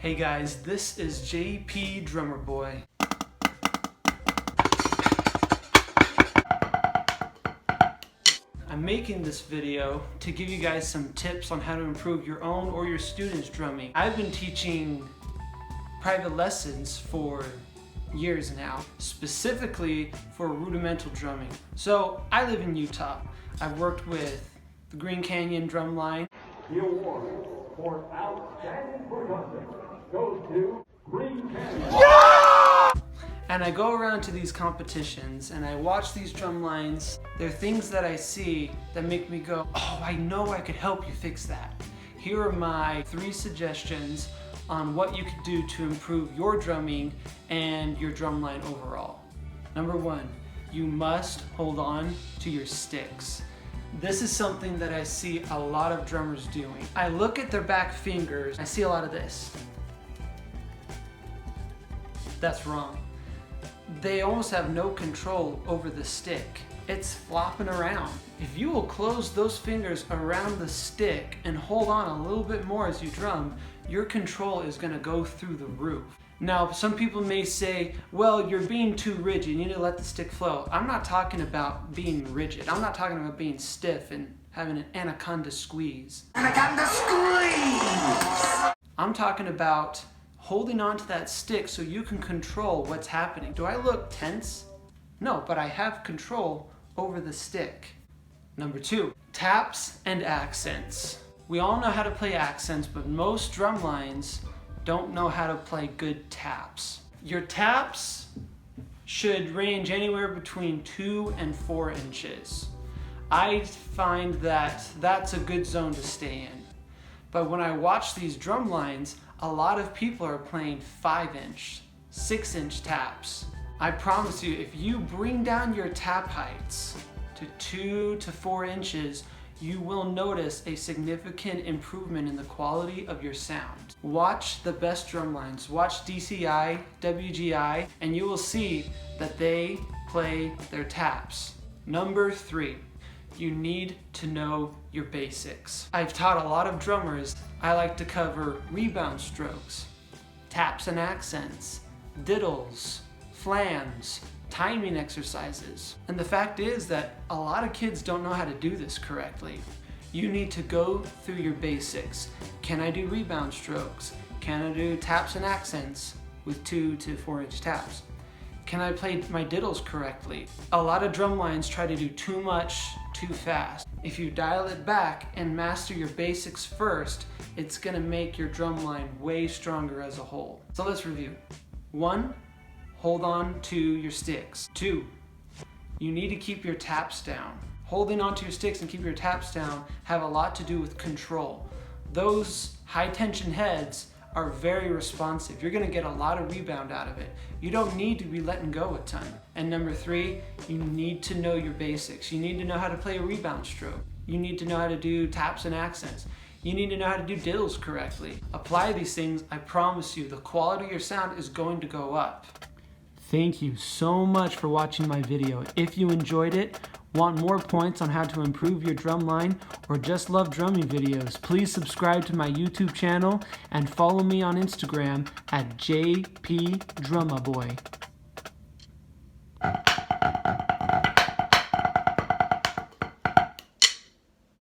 Hey guys, this is JP Drummer Boy. I'm making this video to give you guys some tips on how to improve your own or your students' drumming. I've been teaching private lessons for years now, specifically for rudimental drumming. So I live in Utah. I've worked with the Green Canyon Drumline. The award for outstanding percussion goes to Green Canyon. Yeah! And I go around to these competitions and I watch these drum lines. There are things that I see that make me go, oh, I know I could help you fix that. Here are my 3 suggestions on what you could do to improve your drumming and your drumline overall. Number 1, you must hold on to your sticks. This is something that I see a lot of drummers doing. I look at their back fingers, I see a lot of this. That's wrong. They almost have no control over the stick. It's flopping around. If you will close those fingers around the stick and hold on a little bit more as you drum, your control is gonna go through the roof. Now, some people may say, well, you're being too rigid, you need to let the stick flow. I'm not talking about being rigid. I'm not talking about being stiff and having an anaconda squeeze. Anaconda squeeze! I'm talking about holding on to that stick so you can control what's happening. Do I look tense? No, but I have control over the stick. Number 2, taps and accents. We all know how to play accents, but most drum lines don't know how to play good taps. Your taps should range anywhere between 2 and 4 inches. I find that that's a good zone to stay in. But when I watch these drum lines, a lot of people are playing 5-inch, 6-inch taps. I promise you, if you bring down your tap heights to 2 to 4 inches, you will notice a significant improvement in the quality of your sound. Watch the best drum lines, watch DCI, WGI, and you will see that they play their taps. Number 3, you need to know your basics. I've taught a lot of drummers. I like to cover rebound strokes, taps and accents, diddles, flams, timing exercises. And the fact is that a lot of kids don't know how to do this correctly. You need to go through your basics. Can I do rebound strokes? Can I do taps and accents with 2 to 4 inch taps? Can I play my diddles correctly? A lot of drum lines try to do too much, too fast. If you dial it back and master your basics first, it's gonna make your drum line way stronger as a whole. So let's review. 1, hold on to your sticks. 2, you need to keep your taps down. Holding onto your sticks and keep your taps down have a lot to do with control. Those high tension heads are very responsive. You're gonna get a lot of rebound out of it. You don't need to be letting go a ton. And number 3, you need to know your basics. You need to know how to play a rebound stroke. You need to know how to do taps and accents. You need to know how to do diddles correctly. Apply these things, I promise you, the quality of your sound is going to go up. Thank you so much for watching my video. If you enjoyed it, want more points on how to improve your drum line, or just love drumming videos, please subscribe to my YouTube channel and follow me on Instagram at JP Drummer Boy.